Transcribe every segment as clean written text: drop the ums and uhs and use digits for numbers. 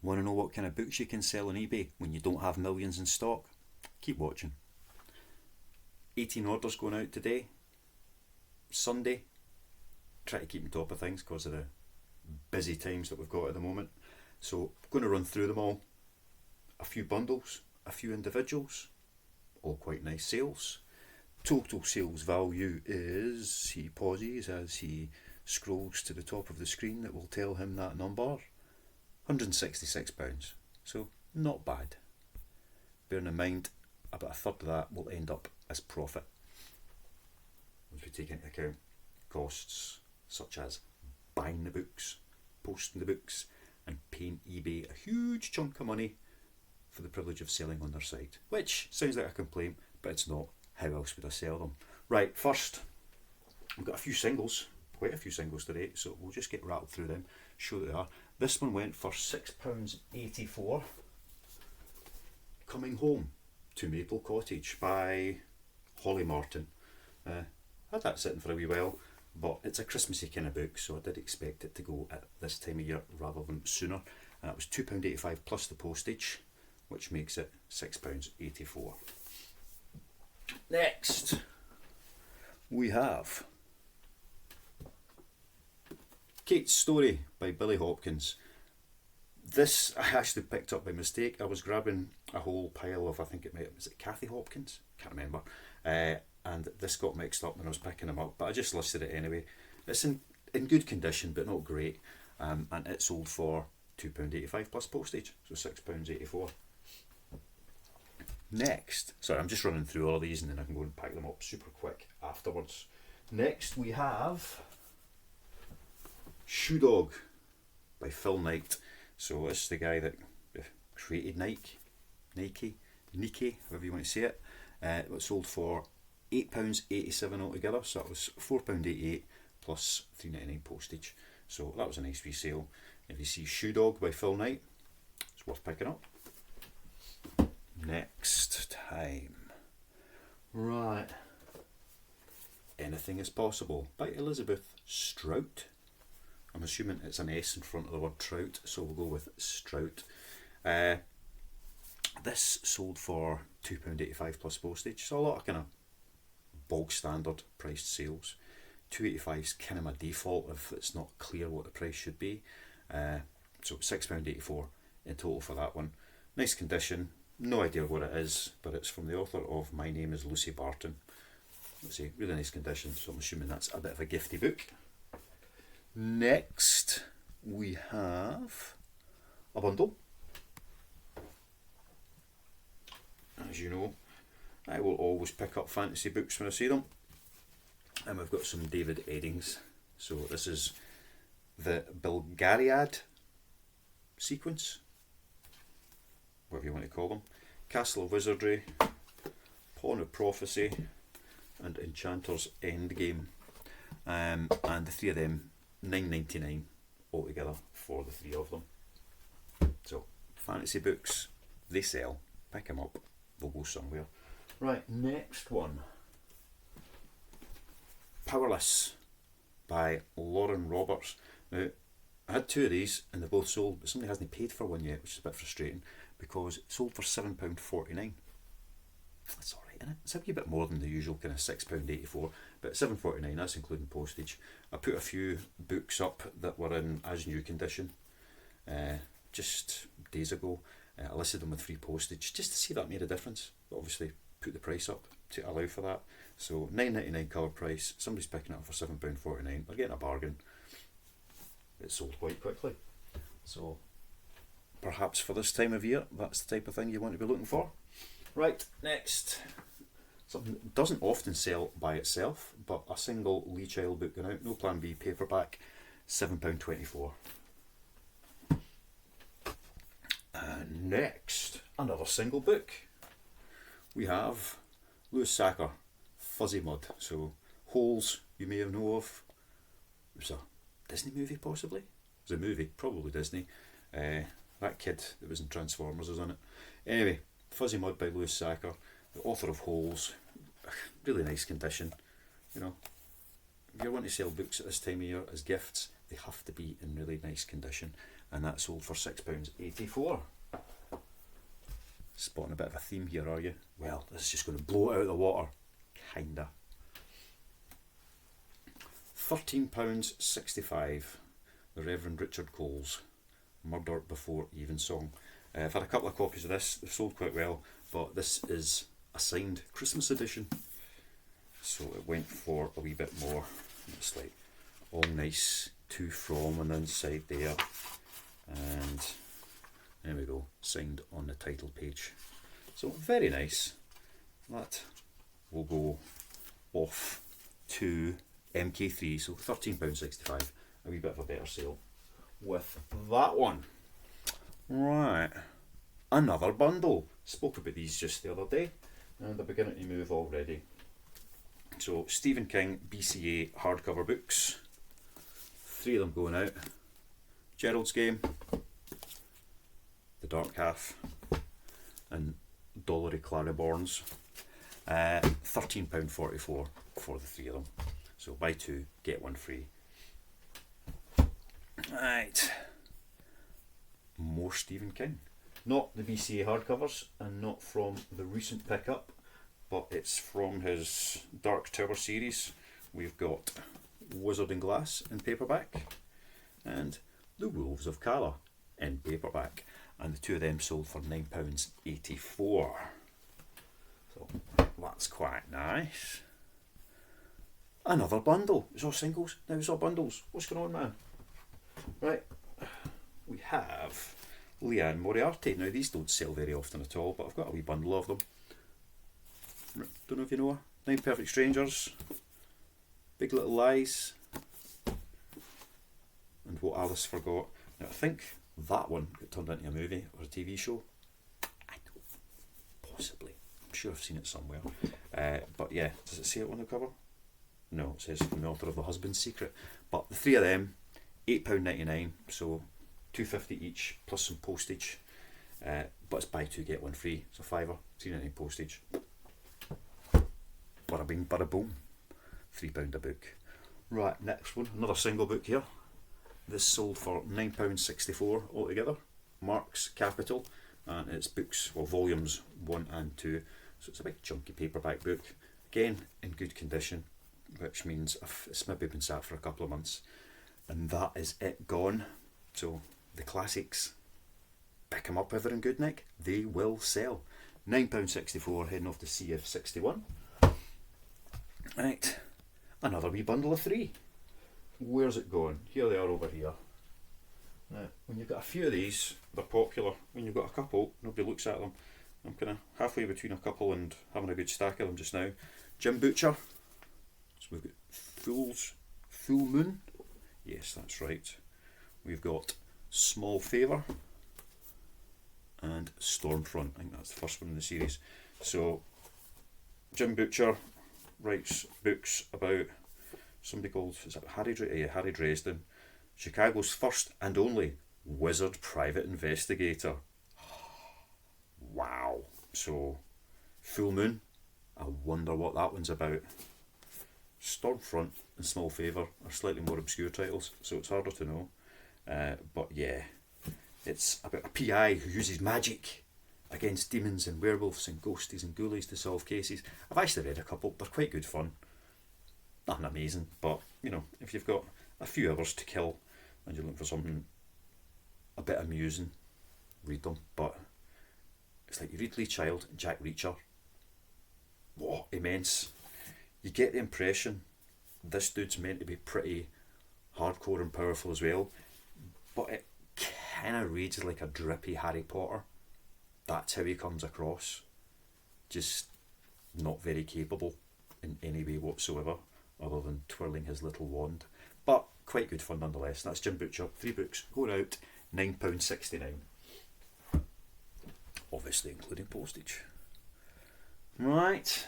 Want to know what kind of books you can sell on eBay when you don't have millions in stock? Keep watching. 18 orders going out today, Sunday. Try to keep on top of things because of the busy times that we've got at the moment. So I'm going to run through them all. A few bundles, a few individuals, all quite nice sales. Total sales value is, he pauses as he scrolls to the top of the screen that will tell him that number, £166. So not bad. Bearing in mind about a third of that will end up as profit once we take into account costs such as buying the books, posting the books, and paying eBay a huge chunk of money for the privilege of selling on their site, which sounds like a complaint, but it's not. How else would I sell them? Right, first, I've got a few singles, quite a few singles today, so we'll just get rattled through them, show that they are. This one went for £6.84. Coming Home to Maple Cottage by Holly Martin. I had that sitting for a wee while, but it's a Christmassy kind of book, so I did expect it to go at this time of year rather than sooner. And it was £2.85 plus the postage, which makes it £6.84. Next, we have Kate's Story by Billy Hopkins. This I actually picked up by mistake. I was grabbing a whole pile of, I think was it Kathy Hopkins? Can't remember. And this got mixed up when I was picking them up, but I just listed it anyway. It's in good condition, but not great. And it sold for £2.85 plus postage, so £6.84. Next, sorry, I'm just running through all of these and then I can go and pack them up super quick afterwards. Next we have Shoe Dog by Phil Knight. So this is the guy that created Nike, however you want to say it. It was sold for £8.87 altogether, so that was £4.88 plus £3.99 postage. So that was a nice wee sale. If you see Shoe Dog by Phil Knight, it's worth picking up. Next time. Right. Anything is Possible by Elizabeth Strout. I'm assuming it's an S in front of the word trout, so we'll go with Strout. This sold for £2.85 plus postage, so a lot of kind of bog standard priced sales. £2.85 is kind of my default if it's not clear what the price should be. So £6.84 in total for that one. Nice condition. No idea what it is, but it's from the author of My Name is Lucy Barton. Let's see, really nice condition, so I'm assuming that's a bit of a gifty book. Next, we have a bundle. As you know, I will always pick up fantasy books when I see them. And we've got some David Eddings. So this is the Belgariad sequence, whatever you want to call them. Castle of Wizardry, Pawn of Prophecy, and Enchanter's Endgame. And the three of them, £9.99 altogether for the three of them. So, fantasy books, they sell. Pick them up, they'll go somewhere. Right, next one. Powerless by Lauren Roberts. Now, I had two of these and they both sold, but somebody hasn't paid for one yet, which is a bit frustrating because it sold for £7.49. That's alright, isn't it? It's a wee bit more than the usual kind of £6.84, but £7.49, that's including postage. I put a few books up that were in as new condition just days ago. I listed them with free postage just to see if that made a difference. But obviously, put the price up to allow for that. So £9.99 cover price, somebody's picking it up for £7.49. They're getting a bargain. It sold quite quickly. So perhaps for this time of year, that's the type of thing you want to be looking for. Right, next. Something that doesn't often sell by itself, but a single Lee Child book going out, no Plan B paperback, £7.24. And next, another single book. We have Lewis Sacker, Fuzzy Mud. So, Kohls, you may have known of. It was a Disney movie, possibly? It was a movie, probably Disney. That kid that was in Transformers was on it. Anyway, Fuzzy Mud by Lewis Sacker, the author of Kohls. Really nice condition. You know, if you want to sell books at this time of year as gifts, they have to be in really nice condition. and that sold for £6.84. Spotting a bit of a theme here, are you? Well, this is just going to blow it out of the water. Kinda. £13.65. The Reverend Richard Kohls, Murder Before Evensong. I've had a couple of copies of this. They've sold quite well, but this is a signed Christmas edition, so it went for a wee bit more. It's like all nice, to from on the inside there, and there we go, signed on the title page. So very nice. That will go off to MK3, so £13.65. A wee bit of a better sale with that one. Right, another bundle. Spoke about these just the other day, and they're beginning to move already. So Stephen King BCA hardcover books. 3 of them going out. Gerald's Game, The Dark Half, and Dollery Clariborns. £13.44 for the 3 of them. So buy 2, get 1 free. Right. More Stephen King. Not the BCA hardcovers, and not from the recent pickup, but it's from his Dark Tower series. We've got Wizard and Glass in paperback, and The Wolves of Kala in paperback, and the 2 of them sold for £9.84. So that's quite nice. Another bundle. It's all singles, now it's all bundles. What's going on, man? Right, we have Leanne Moriarty. Now these don't sell very often at all, but I've got a wee bundle of them. Don't know if you know her. 9 Perfect Strangers, Big Little Lies, and What Alice Forgot. Now I think that one got turned into a movie or a TV show. I don't, possibly. I'm sure I've seen it somewhere. But yeah, does it say it on the cover? No, it says from the author of The Husband's Secret. But the 3 of them, £8.99, so £2.50 each plus some postage. But it's buy 2 get 1 free, so £5, £3.99 postage. Bada bing, bada boom. £3 a book. Right, next one, another single book here. This sold for £9.64 altogether. Marks Capital, and it's books, well, volumes 1 and 2. So it's a big chunky paperback book. Again, in good condition, which means it's maybe been sat for a couple of months. And that is it gone. So the classics, pick them up, Ever and Goodnick, they will sell. £9.64 heading off to CF61. Right, another wee bundle of 3. Where's it going? Here they are over here. Now, when you've got a few of these, they're popular. When you've got a couple, nobody looks at them. I'm kind of halfway between a couple and having a good stack of them just now. Jim Butcher. So we've got Full Moon. Yes, that's right. We've got Small Favour and Stormfront. I think that's the first one in the series. So Jim Butcher writes books about somebody called, is it Harry Dresden, Chicago's first and only wizard private investigator. Wow. So Full Moon, I wonder what that one's about. Stormfront and Small Favour are slightly more obscure titles, so it's harder to know. But yeah, it's about a PI who uses magic against demons and werewolves and ghosties and ghoulies to solve cases. I've actually read a couple, they're quite good fun. Nothing amazing, but you know, if you've got a few hours to kill and you're looking for something a bit amusing, read them. But it's like you read Lee Child and Jack Reacher. Whoa, immense. You get the impression this dude's meant to be pretty hardcore and powerful as well, but it kind of reads like a drippy Harry Potter. That's how he comes across. Just not very capable in any way whatsoever, other than twirling his little wand. But quite good fun nonetheless. That's Jim Butcher. 3 books going out, £9.69. Obviously including postage. Right.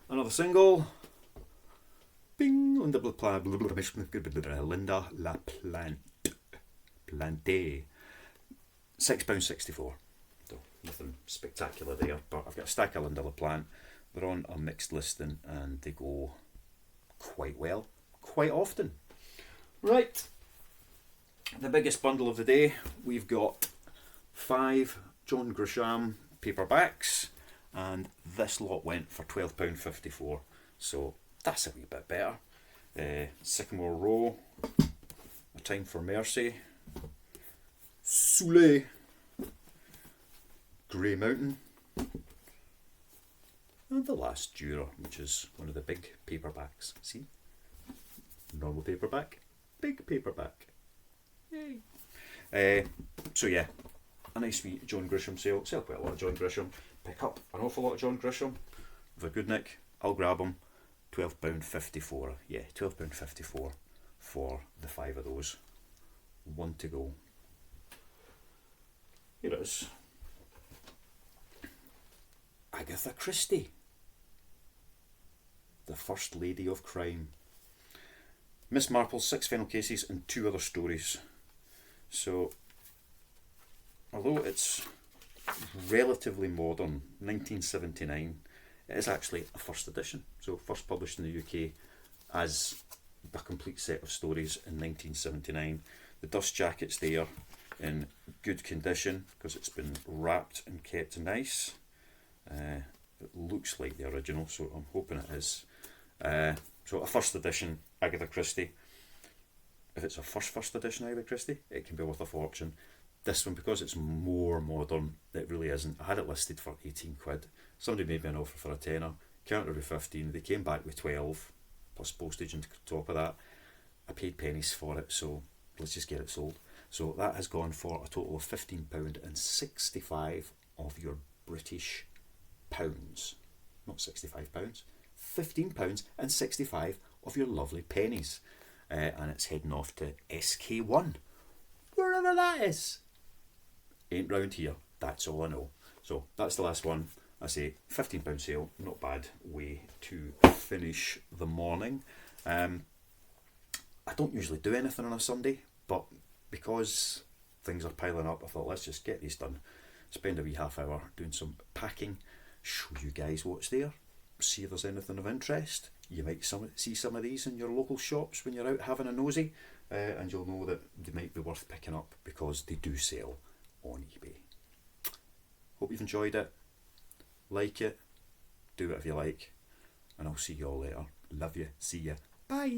Another single. Bing! Linda LaPlante. £6.64. So nothing spectacular there, but I've got a stack of Linda LaPlante. They're on a mixed listing and they go quite well, quite often. Right. the biggest bundle of the day, we've got 5 John Grisham paperbacks, and this lot went for £12.54, so that's a wee bit better. Sycamore Row, A Time for Mercy, Soule, Grey Mountain, and The Last Juror, which is one of the big paperbacks. See? Normal paperback, big paperback. Yay. So yeah, a nice wee John Grisham sale. Sell quite a lot of John Grisham. Pick up an awful lot of John Grisham. With a good nick, I'll grab them. £12.54. Yeah, £12.54 for the 5 of those. 1 to go. Here it is. Agatha Christie, the First Lady of Crime. Miss Marple's 6 final cases and 2 other stories. So, although it's relatively modern, 1979, it is actually a first edition. So, first published in the UK as a complete set of stories in 1979. The dust jacket's there in good condition because it's been wrapped and kept nice. It looks like the original, so I'm hoping it is. So a first edition Agatha Christie. If it's a first edition Agatha Christie, it can be worth a fortune. This one, because it's more modern, it really isn't. I had it listed for 18 quid. Somebody made me an offer for a tenner. Counter with 15. They came back with 12 plus postage on top of that. I paid pennies for it, so let's just get it sold. So that has gone for a total of £15.65 of your British pounds. Not £65. £15.65 of your lovely pennies. And it's heading off to SK1, wherever that is. Ain't round here, that's all I know. So that's the last one. I say £15 sale, not bad way to finish the morning. I don't usually do anything on a Sunday, but because things are piling up, I thought let's just get these done. Spend a wee half hour doing some packing, show you guys what's there, see if there's anything of interest. You might see some of these in your local shops when you're out having a nosy, and you'll know that they might be worth picking up because they do sell on eBay. Hope you've enjoyed it. Like it, do it if you like, and I'll see you all later. Love you, see ya, bye.